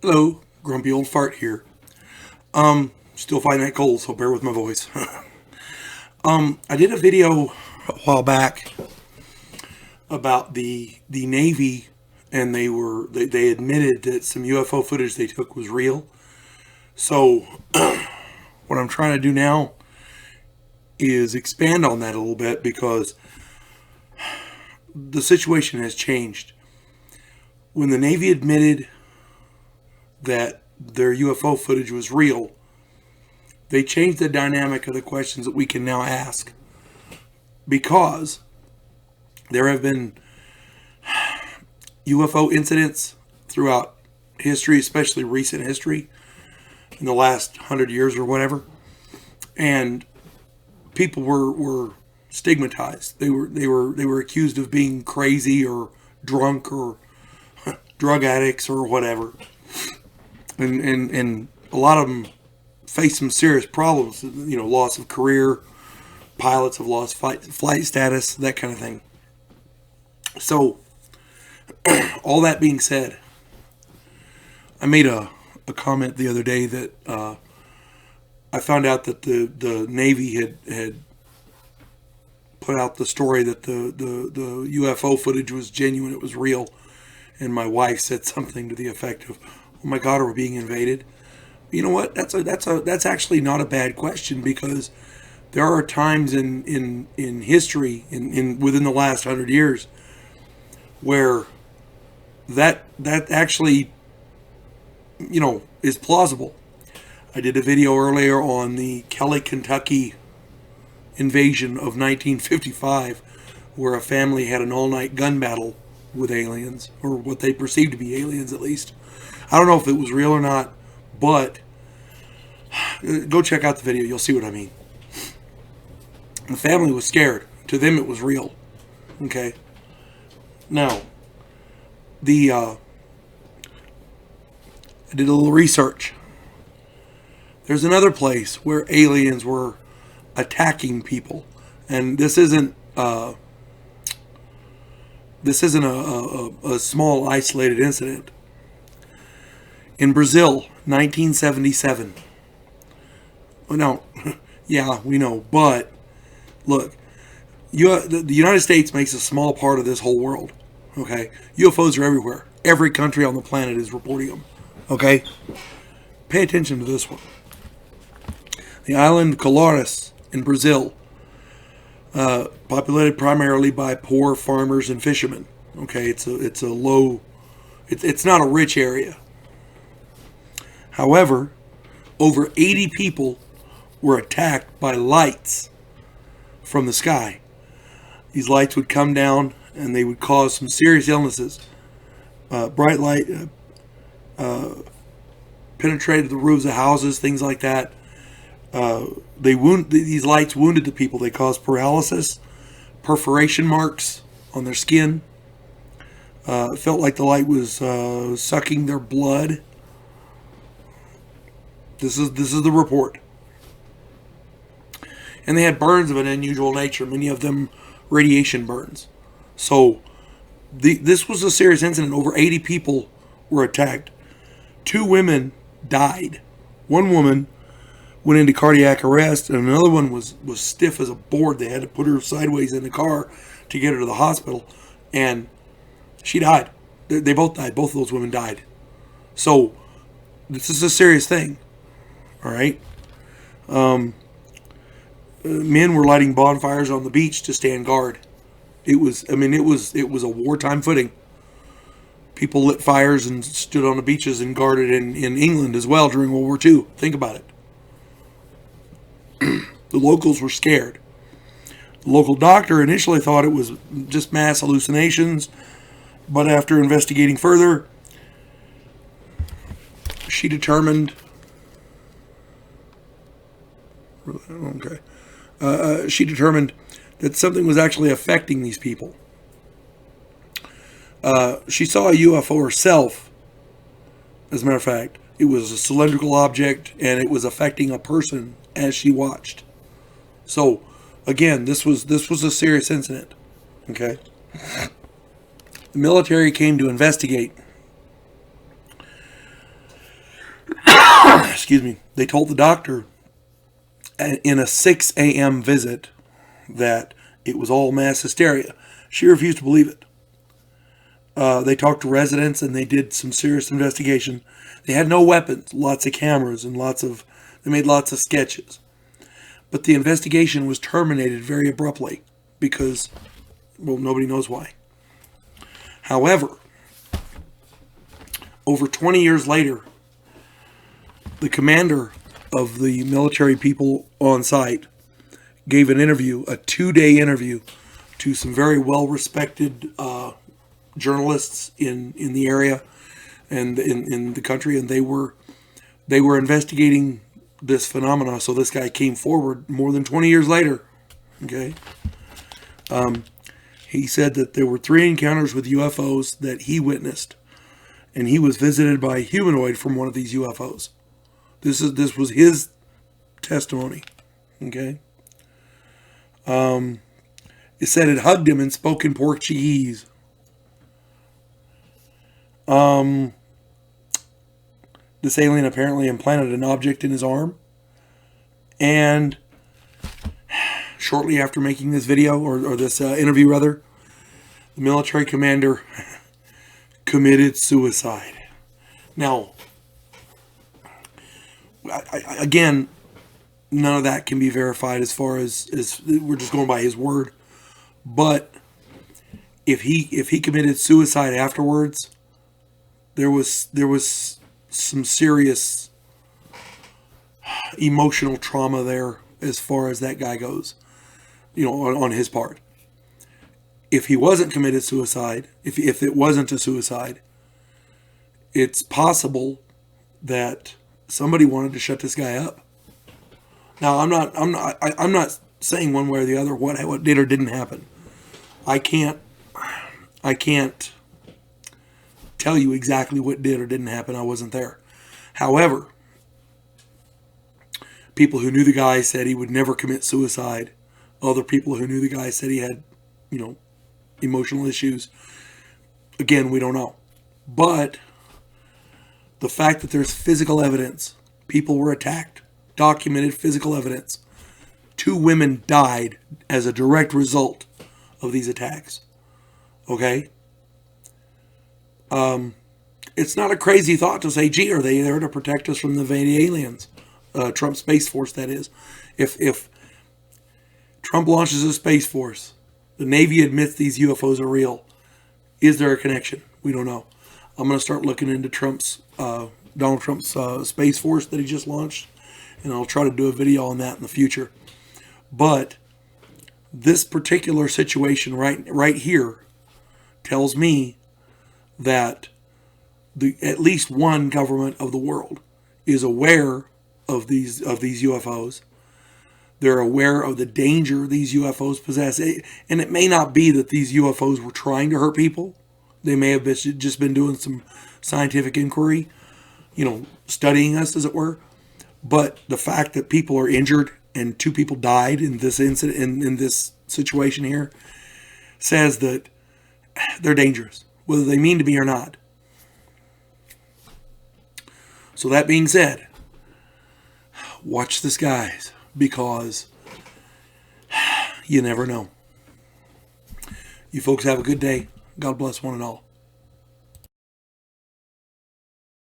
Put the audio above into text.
Hello, Grumpy Old Fart here. Still fighting that cold, so bear with my voice. I did a video a while back about the Navy, and they admitted that some UFO footage they took was real. So what I'm trying to do now is expand on that a little bit because the situation has changed. When the Navy admitted that their UFO footage was real, they changed the dynamic of the questions that we can now ask, because there have been UFO incidents throughout history, especially recent history, in the last 100 years or whatever, and people were stigmatized. They were accused of being crazy or drunk or drug addicts or whatever, and a lot of them face some serious problems. Loss of career, pilots have lost flight status, that kind of thing. So, all that being said, I made a comment the other day that I found out that the Navy had put out the story that the UFO footage was genuine, it was real, and my wife said something to the effect of, "Oh my God, are we being invaded?" You know what? That's actually not a bad question, because there are times in history, in within the last 100 years, where that actually is plausible. I did a video earlier on the Kelly, Kentucky invasion of 1955, where a family had an all-night gun battle with aliens, or what they perceived to be aliens, at least. I don't know if it was real or not, but go check out the video. You'll see what I mean. The family was scared. To them, it was real. Okay. Now, I did a little research. There's another place where aliens were attacking people, and this isn't a small isolated incident. In Brazil, 1977. Well, no, yeah, we know, but look, the United States makes a small part of this whole world. Okay, UFOs are everywhere. Every country on the planet is reporting them. Okay, pay attention to this one. The island Colares in Brazil, populated primarily by poor farmers and fishermen. Okay, it's not a rich area. However, over 80 people were attacked by lights from the sky. These lights would come down and they would cause some serious illnesses. Bright light penetrated the roofs of houses, things like that. These lights wounded the people. They caused paralysis, perforation marks on their skin. It felt like the light was sucking their blood. This is the report. And they had burns of an unusual nature, many of them radiation burns. So this was a serious incident. Over 80 people were attacked. 2 women died. One woman went into cardiac arrest, and another one was stiff as a board. They had to put her sideways in the car to get her to the hospital, and she died. They both died. Both of those women died. So this is a serious thing. All right. Men were lighting bonfires on the beach to stand guard. It was a wartime footing. People lit fires and stood on the beaches and guarded in England as well during World War II. Think about it. The locals were scared. The local doctor initially thought it was just mass hallucinations, but after investigating further, she determined that something was actually affecting these people. She saw a UFO herself. As a matter of fact, it was a cylindrical object, and it was affecting a person as she watched. So, again, this was a serious incident. Okay, the military came to investigate. excuse me, they told the doctor in a 6 a.m. visit that it was all mass hysteria. She refused to believe it. They talked to residents and they did some serious investigation. They had no weapons, lots of cameras, and they made lots of sketches. But the investigation was terminated very abruptly because, well, nobody knows why. However, over 20 years later, the commander of the military people on site gave an interview, a 2-day interview, to some very well-respected journalists in the area and in the country, and they were investigating this phenomena. So this guy came forward more than 20 years later. Okay, he said that there were 3 encounters with UFOs that he witnessed, and he was visited by a humanoid from one of these UFOs. This was his testimony. Okay. It said it hugged him and spoke in Portuguese. This alien apparently implanted an object in his arm. And shortly after making this video, or this interview rather, the military commander committed suicide. Now, again, none of that can be verified as far as we're just going by his word. But if he committed suicide afterwards, there was some serious emotional trauma there as far as that guy goes, on his part. If he wasn't committed suicide, if it wasn't a suicide, it's possible that somebody wanted to shut this guy up. Now, I'm not saying one way or the other what did or didn't happen. I can't tell you exactly what did or didn't happen. I wasn't there. However, people who knew the guy said he would never commit suicide. Other people who knew the guy said he had, emotional issues. Again, we don't know. But the fact that there's physical evidence, people were attacked, documented physical evidence. 2 women died as a direct result of these attacks. Okay? It's not a crazy thought to say, gee, are they there to protect us from the aliens? Trump Space Force, that is. If Trump launches a Space Force, the Navy admits these UFOs are real, is there a connection? We don't know. I'm going to start looking into Donald Trump's Space Force that he just launched, and I'll try to do a video on that in the future. But this particular situation right here tells me that at least one government of the world is aware of these UFOs. They're aware of the danger these UFOs possess. And it may not be that these UFOs were trying to hurt people. They may have just been doing some scientific inquiry, studying us, as it were. But the fact that people are injured and 2 people died in this incident, in this situation here, says that they're dangerous, whether they mean to be or not. So that being said, watch the skies, because you never know. You folks have a good day. God bless one and all.